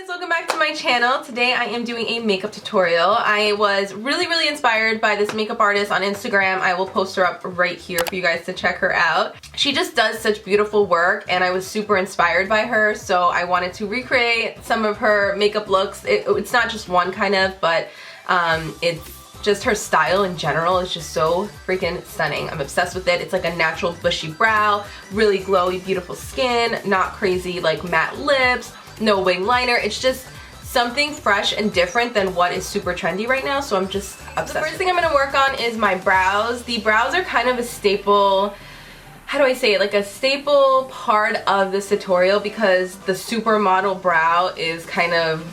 welcome back to my channel. Today I am doing a makeup tutorial. I was really inspired by this makeup artist on Instagram. I will post her up right here for you guys to check her out. She just does such beautiful work and I was super inspired by her, so I wanted to recreate some of her makeup looks. It's not just one kind of, but it's just her style in general is just so freaking stunning. I'm obsessed with it. It's like a natural bushy brow, really glowy, beautiful skin, not crazy like matte lips, no wing liner. It's just something fresh and different than what is super trendy right now, so I'm just obsessed. The first thing I'm going to work on is my brows. The brows are kind of a staple, how do I say it, like a staple part of this tutorial because the supermodel brow is kind of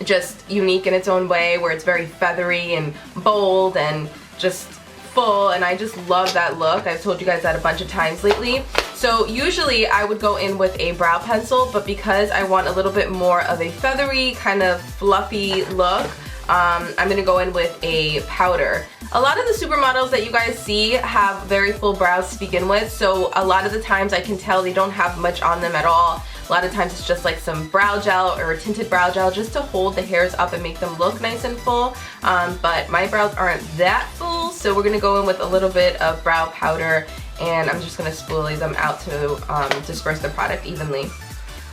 just unique in its own way, where it's very feathery and bold and just full, and I just love that look. I've told you guys that a bunch of times lately. So usually I would go in with a brow pencil, but because I want a little bit more of a feathery, kind of fluffy look, I'm gonna go in with a powder. A lot of the supermodels that you guys see have very full brows to begin with, so a lot of the times I can tell they don't have much on them at all. A lot of times it's just like some brow gel or a tinted brow gel just to hold the hairs up and make them look nice and full. But my brows aren't that full, so we're gonna go in with a little bit of brow powder and I'm just gonna spoolie them out to disperse the product evenly.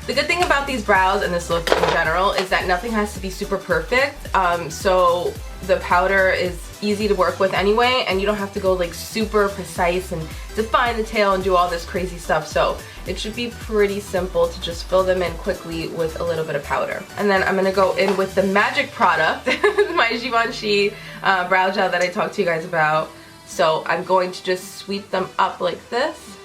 The good thing about these brows and this look in general is that nothing has to be super perfect, so the powder is easy to work with anyway, and you don't have to go like super precise and define the tail and do all this crazy stuff, so it should be pretty simple to just fill them in quickly with a little bit of powder. And then I'm gonna go in with the magic product, my Givenchy brow gel that I talked to you guys about. So I'm going to just sweep them up like this,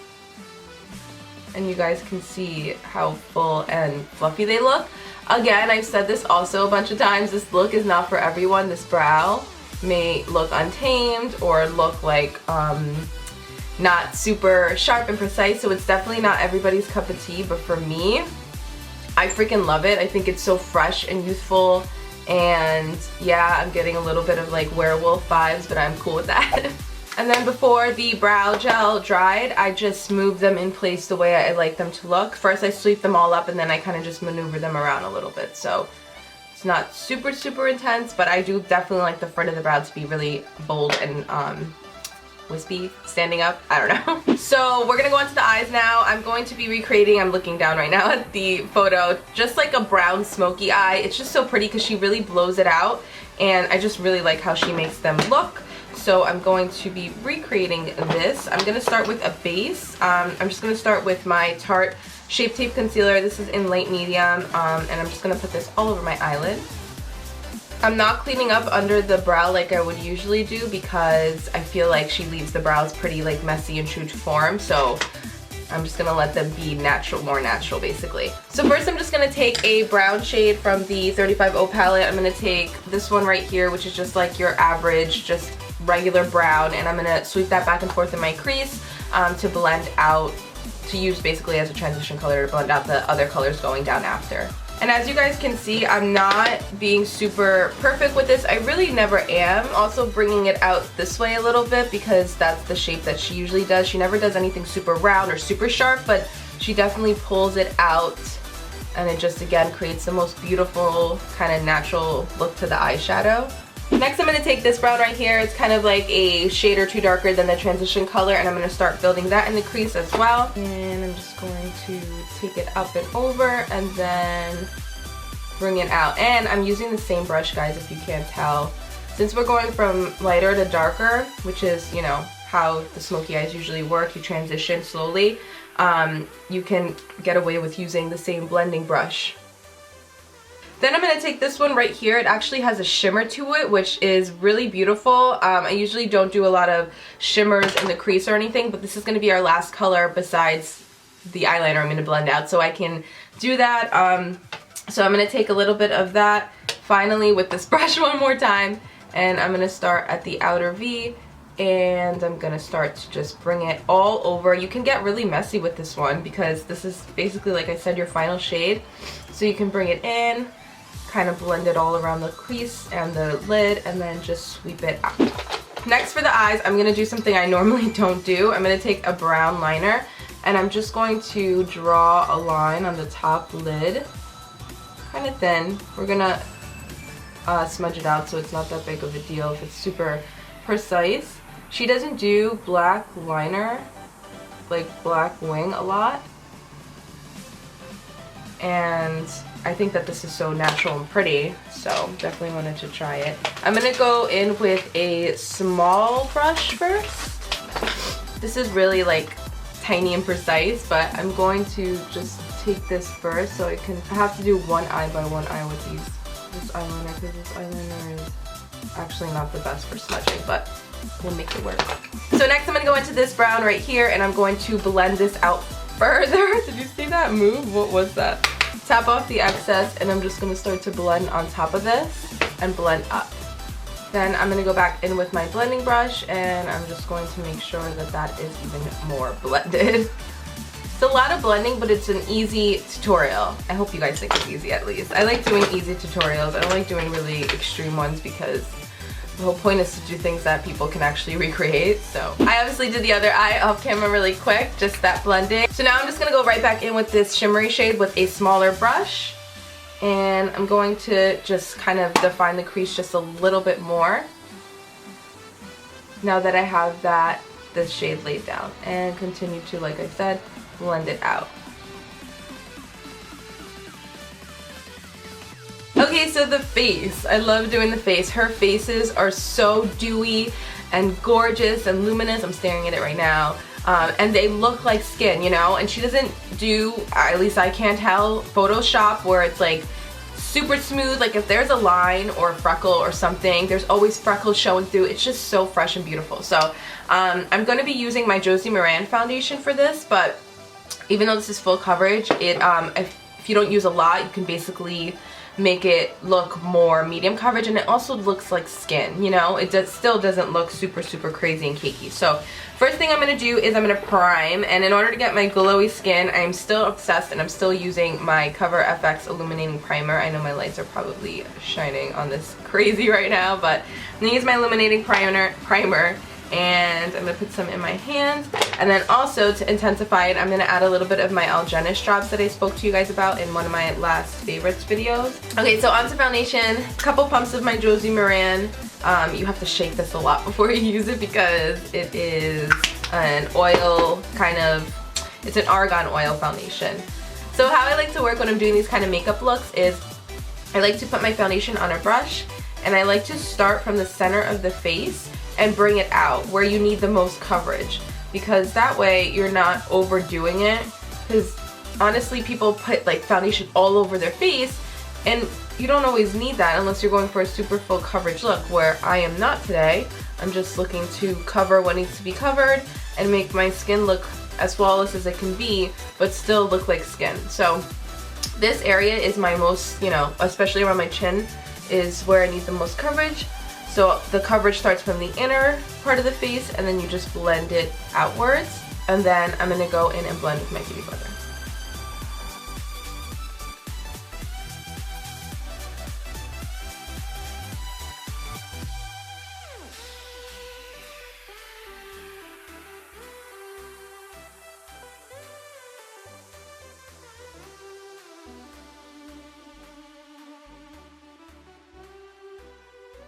and you guys can see how full and fluffy they look. Again, I've said this also a bunch of times, this look is not for everyone. This brow may look untamed or look like not super sharp and precise, so it's definitely not everybody's cup of tea, but for me, I freaking love it. I think it's so fresh and youthful, and yeah, I'm getting a little bit of like werewolf vibes, but I'm cool with that. And then before the brow gel dried, I just moved them in place the way I like them to look. First I sweep them all up and then I kind of just maneuver them around a little bit. So it's not super intense, but I do definitely like the front of the brow to be really bold and wispy, standing up, I don't know. So we're gonna go on to the eyes now. I'm going to be recreating, I'm looking down right now at the photo, just like a brown smoky eye. It's just so pretty because she really blows it out, and I just really like how she makes them look. So I'm going to be recreating this. I'm going to start with a base. I'm just going to start with my Tarte Shape Tape Concealer. This is in light medium, and I'm just going to put this all over my eyelid. I'm not cleaning up under the brow like I would usually do because I feel like she leaves the brows pretty like messy and true to form, so I'm just going to let them be natural, more natural basically. So first I'm just going to take a brown shade from the 35O palette. I'm going to take this one right here, which is just like your average, just regular brown, and I'm gonna sweep that back and forth in my crease to blend out, to use basically as a transition color to blend out the other colors going down after. And as you guys can see, I'm not being super perfect with this. I really never am. Also bringing it out this way a little bit because that's the shape that she usually does. She never does anything super round or super sharp, but she definitely pulls it out, and it just again creates the most beautiful kind of natural look to the eyeshadow. Next I'm going to take this brown right here. It's kind of like a shade or two darker than the transition color, and I'm going to start building that in the crease as well. And I'm just going to take it up and over and then bring it out. And I'm using the same brush, guys, if you can't tell. Since we're going from lighter to darker, which is, you know, how the smoky eyes usually work, you transition slowly, you can get away with using the same blending brush. Then I'm going to take this one right here. It actually has a shimmer to it, which is really beautiful. I usually don't do a lot of shimmers in the crease or anything, but this is going to be our last color besides the eyeliner I'm going to blend out, so I can do that. So I'm going to take a little bit of that finally with this brush one more time, and I'm going to start at the outer V, and I'm going to start to just bring it all over. You can get really messy with this one because this is basically, like I said, your final shade. So you can bring it in, kind of blend it all around the crease and the lid, and then just sweep it out. Next for the eyes, I'm going to do something I normally don't do. I'm going to take a brown liner, and I'm just going to draw a line on the top lid, kind kind of thin. We're gonna smudge it out so it's not that big of a deal if it's super precise. She doesn't do black liner, like black wing a lot. And I think that this is so natural and pretty, so definitely wanted to try it. I'm gonna go in with a small brush first. This is really like tiny and precise, but I'm going to just take this first so I have to do one eye by one eye with this eyeliner, because this eyeliner is actually not the best for smudging, but we'll make it work. So next I'm gonna go into this brown right here, and I'm going to blend this out further. Did you see that move? What was that? Tap off the excess, and I'm just gonna start to blend on top of this and blend up. Then I'm gonna go back in with my blending brush, and I'm just going to make sure that that is even more blended. It's a lot of blending, but it's an easy tutorial. I hope you guys think it's easy at least. I like doing easy tutorials. I don't like doing really extreme ones because the whole point is to do things that people can actually recreate. So I obviously did the other eye off camera really quick, just that blending. So now I'm just gonna go right back in with this shimmery shade with a smaller brush. And I'm going to just kind of define the crease just a little bit more now that I have this shade laid down, and continue to, like I said, blend it out. Okay, so the face. I love doing the face. Her faces are so dewy and gorgeous and luminous. I'm staring at it right now. And they look like skin, you know? And she doesn't do, at least I can't tell, Photoshop where it's like super smooth. Like if there's a line or a freckle or something, there's always freckles showing through. It's just so fresh and beautiful. So I'm going to be using my Josie Maran foundation for this, but even though this is full coverage, if you don't use a lot, you can basically make it look more medium coverage, and it also looks like skin, you know? It still doesn't look super crazy and cakey. So first thing I'm going to do is I'm going to prime, and in order to get my glowy skin, I am still obsessed and I'm still using my Cover FX Illuminating Primer. I know my lights are probably shining on this crazy right now, but I'm going to use my Illuminating Primer, and I'm going to put some in my hands. And then also to intensify it, I'm going to add a little bit of my Algenist drops that I spoke to you guys about in one of my last favorites videos. Okay, so onto foundation. A couple pumps of my Josie Maran. You have to shake this a lot before you use it because it is an oil kind of, it's an argan oil foundation. So how I like to work when I'm doing these kind of makeup looks is I like to put my foundation on a brush, and I like to start from the center of the face and bring it out where you need the most coverage, because that way you're not overdoing it. Because honestly, people put like foundation all over their face, and you don't always need that unless you're going for a super full coverage look, where I am not today. I'm just looking to cover what needs to be covered and make my skin look as flawless as it can be, but still look like skin. So this area is my most, you know, especially around my chin, is where I need the most coverage. So the coverage starts from the inner part of the face, and then you just blend it outwards. And then I'm going to go in and blend with my beauty blender.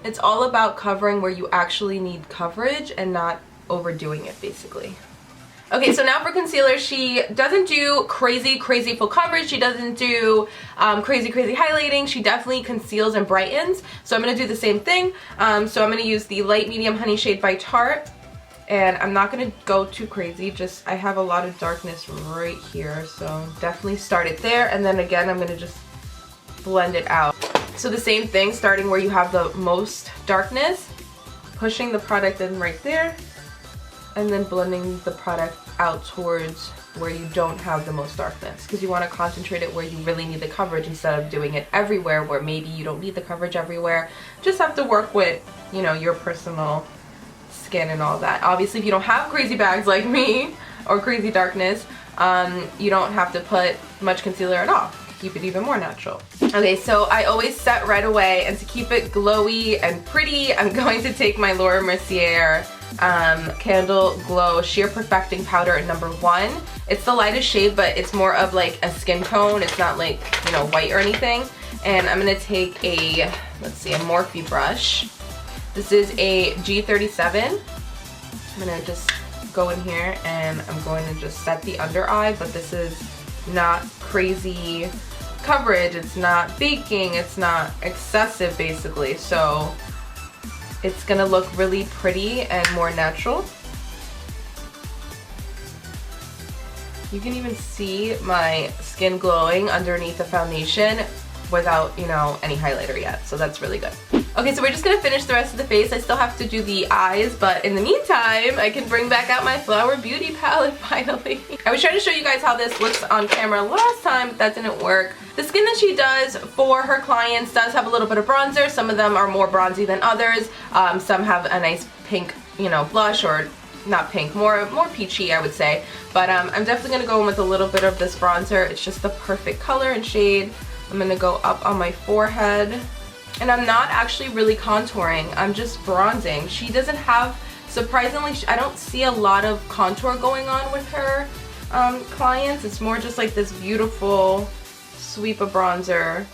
It's all about covering where you actually need coverage and not overdoing it, basically. Okay, so now for concealer, she doesn't do crazy full coverage. She doesn't do crazy highlighting. She definitely conceals and brightens. So I'm going to do the same thing. So I'm going to use the Light Medium Honey Shade by Tarte. And I'm not going to go too crazy. Just, I have a lot of darkness right here. So definitely start it there. And then again, I'm going to just blend it out. So the same thing, starting where you have the most darkness, pushing the product in right there, and then blending the product out towards where you don't have the most darkness, because you want to concentrate it where you really need the coverage instead of doing it everywhere where maybe you don't need the coverage everywhere. Just have to work with, you know, your personal skin and all that. Obviously, if you don't have crazy bags like me or crazy darkness, you don't have to put much concealer at all. Keep it even more natural. Okay, so I always set right away, and to keep it glowy and pretty, I'm going to take my Laura Mercier Candle Glow Sheer Perfecting Powder in #1. It's the lightest shade, but it's more of like a skin tone. It's not like, you know, white or anything. And I'm gonna take a, let's see, a Morphe brush. This is a G37. I'm gonna just go in here and I'm going to just set the under eye, but this is not crazy coverage, it's not baking, it's not excessive basically, so it's gonna look really pretty and more natural. You can even see my skin glowing underneath the foundation without, you know, any highlighter yet, so that's really good. Okay, so we're just gonna finish the rest of the face. I still have to do the eyes, but in the meantime, I can bring back out my Flower Beauty palette finally. I was trying to show you guys how this looks on camera last time, but that didn't work. The skin that she does for her clients does have a little bit of bronzer. Some of them are more bronzy than others. Some have a nice pink, you know, blush, or not pink, more peachy, I would say. But I'm definitely gonna go in with a little bit of this bronzer. It's just the perfect color and shade. I'm gonna go up on my forehead. And I'm not actually really contouring, I'm just bronzing. She doesn't have, surprisingly, I don't see a lot of contour going on with her clients. It's more just like this beautiful sweep of bronzer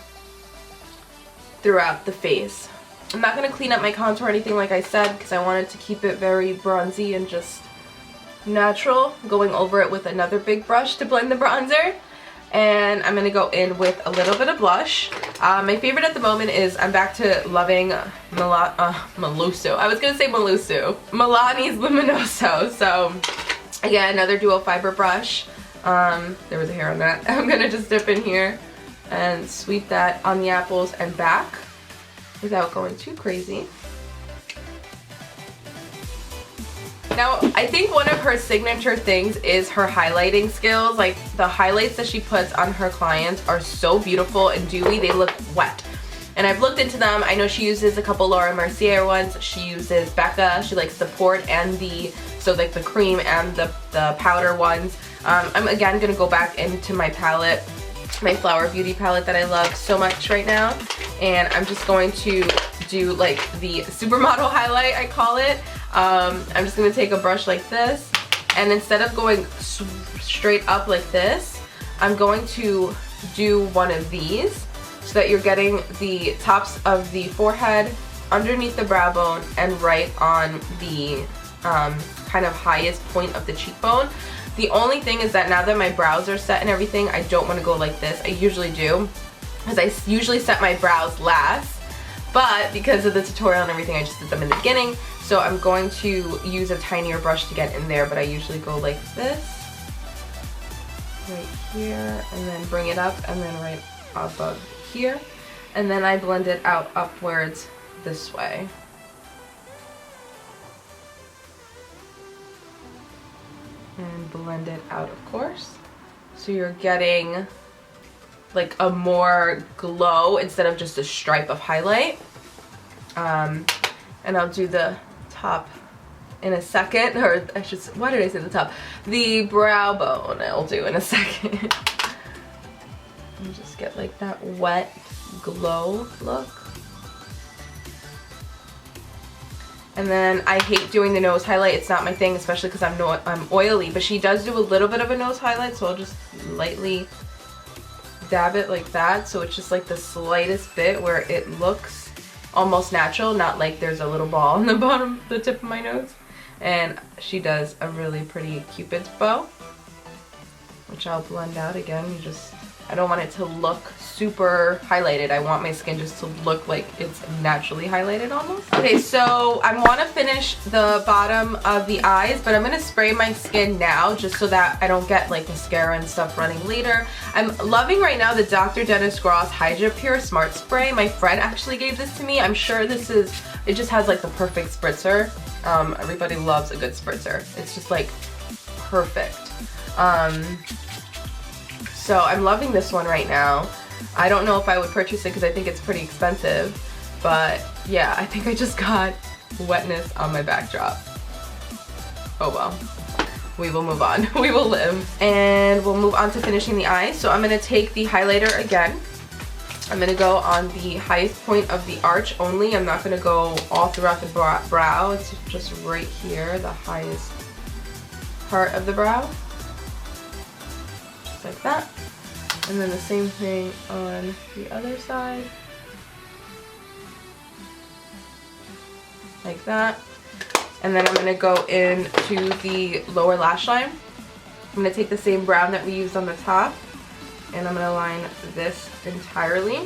throughout the face. I'm not going to clean up my contour or anything like I said, because I wanted to keep it very bronzy and just natural. Going over it with another big brush to blend the bronzer. And I'm going to go in with a little bit of blush. My favorite at the moment is, I'm back to loving Meluso. I was going to say Meluso. Milani's Luminoso. So again, another dual fiber brush. There was a hair on that. I'm going to just dip in here and sweep that on the apples and back without going too crazy. Now, I think one of her signature things is her highlighting skills. Like, the highlights that she puts on her clients are so beautiful and dewy, they look wet. And I've looked into them. I know she uses a couple Laura Mercier ones. She uses Becca. She likes the port and the, so like the cream and the powder ones. I'm again gonna go back into my palette, my Flower Beauty palette that I love so much right now. And I'm just going to do like the supermodel highlight, I call it. I'm just going to take a brush like this, and instead of going straight up like this, I'm going to do one of these so that you're getting the tops of the forehead, underneath the brow bone, and right on the kind of highest point of the cheekbone. The only thing is that now that my brows are set and everything, I don't want to go like this. I usually do, because I usually set my brows last, but because of the tutorial and everything, I just did them in the beginning. So I'm going to use a tinier brush to get in there, but I usually go like this, right here, and then bring it up, and then right above here. And then I blend it out upwards this way. And blend it out, of course. So you're getting like a more glow instead of just a stripe of highlight. And I'll do the top in a second, or I should say, why did I say the top? The brow bone I'll do in a second. And just get like that wet glow look. And then I hate doing the nose highlight. It's not my thing, especially because I'm oily, but she does do a little bit of a nose highlight, so I'll just lightly dab it like that, so it's just like the slightest bit where it looks almost natural, not like there's a little ball on the bottom, the tip of my nose. And she does a really pretty Cupid's bow, which I'll blend out again. I don't want it to look super highlighted. I want my skin just to look like it's naturally highlighted almost. Okay, so I want to finish the bottom of the eyes, but I'm going to spray my skin now just so that I don't get like mascara and stuff running later. I'm loving right now the Dr. Dennis Gross Hydra Pure Smart Spray. My friend actually gave this to me. I'm sure it just has like the perfect spritzer. Everybody loves a good spritzer. It's just like perfect. So I'm loving this one right now. I don't know if I would purchase it because I think it's pretty expensive, but yeah, I think I just got wetness on my backdrop. Oh well, we will move on. We will live. And we'll move on to finishing the eyes. So I'm going to take the highlighter again. I'm going to go on the highest point of the arch only. I'm not going to go all throughout the brow. It's just right here, the highest part of the brow. Like that. And then the same thing on the other side. Like that. And then I'm going to go into the lower lash line. I'm going to take the same brown that we used on the top, and I'm going to line this entirely.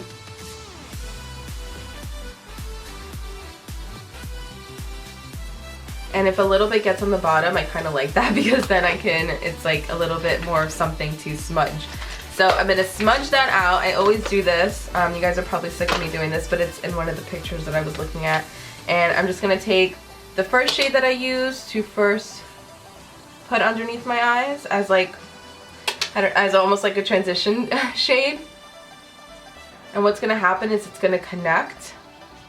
And if a little bit gets on the bottom, I kind of like that because then it's like a little bit more of something to smudge. So I'm going to smudge that out. I always do this. You guys are probably sick of me doing this, but it's in one of the pictures that I was looking at. And I'm just going to take the first shade that I use to first put underneath my eyes as like, as almost like a transition shade. And what's going to happen is it's going to connect.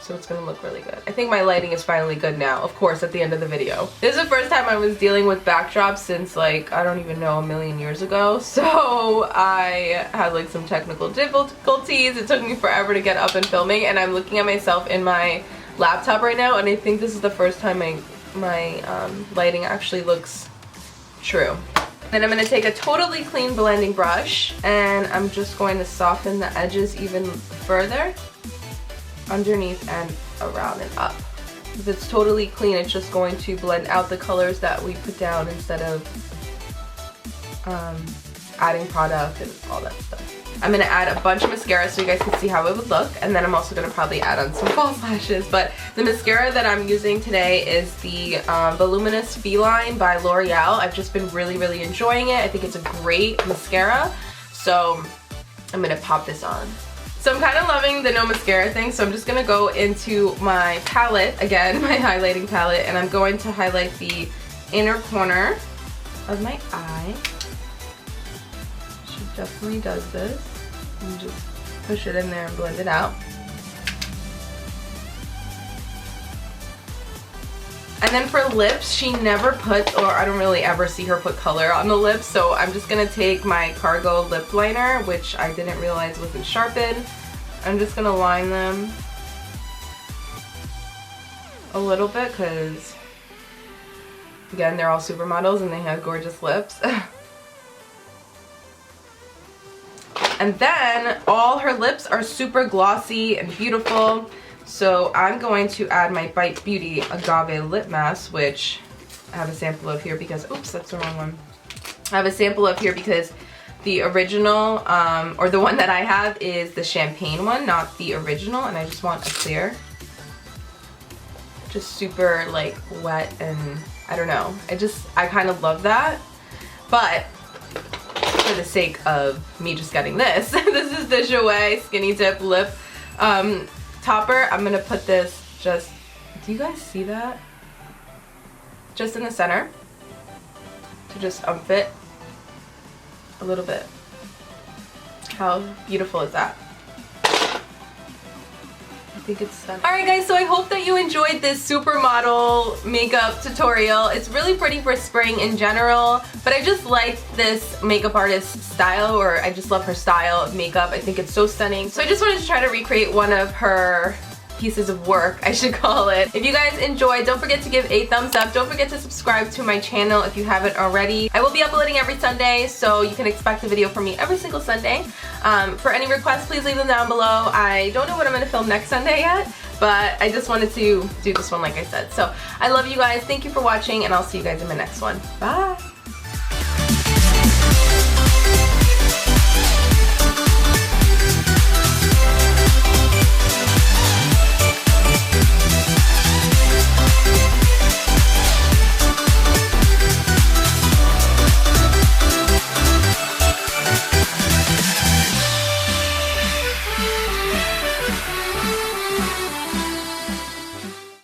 So it's going to look really good. I think my lighting is finally good now, of course, at the end of the video. This is the first time I was dealing with backdrops since like, I don't even know, a million years ago. So I had like some technical difficulties. It took me forever to get up and filming, and I'm looking at myself in my laptop right now, and I think this is the first time my lighting actually looks true. Then I'm going to take a totally clean blending brush, and I'm just going to soften the edges even further, underneath and around and up. If it's totally clean, it's just going to blend out the colors that we put down instead of adding product and all that stuff. I'm going to add a bunch of mascara so you guys can see how it would look, and then I'm also going to probably add on some false lashes. But the mascara that I'm using today is the Voluminous Feline by L'Oreal. I've just been really enjoying it. I think it's a great mascara, so I'm going to pop this on. So I'm kind of loving the no mascara thing, so I'm just going to go into my palette, again, my highlighting palette, and I'm going to highlight the inner corner of my eye. She definitely does this. And just push it in there and blend it out. And then for lips, she never puts, or I don't really ever see her put color on the lips, so I'm just going to take my Cargo lip liner, which I didn't realize wasn't sharpened. I'm just going to line them a little bit because, again, they're all supermodels and they have gorgeous lips. And then all her lips are super glossy and beautiful. So I'm going to add my Bite Beauty Agave Lip Mask, which I have a sample of here because, oops, that's the wrong one. I have a sample of here because the original, or the one that I have is the champagne one, not the original, and I just want a clear. Just super like wet, and I don't know. I kind of love that. But for the sake of me just getting this, this is the Jouer Skinny Dip Lip Topper. I'm gonna put this just, do you guys see that? Just in the center to just fit a little bit. How beautiful is that? I think it's stunning. Alright guys, so I hope that you enjoyed this supermodel makeup tutorial. It's really pretty for spring in general, but I just like this makeup artist's style, or I just love her style of makeup. I think it's so stunning. So I just wanted to try to recreate one of her pieces of work, I should call it. If you guys enjoyed, don't forget to give a thumbs up. Don't forget to subscribe to my channel if you haven't already. I will be uploading every Sunday, so you can expect a video from me every single Sunday. For any requests, please leave them down below. I don't know what I'm going to film next Sunday yet, but I just wanted to do this one like I said. So I love you guys. Thank you for watching, and I'll see you guys in my next one. Bye!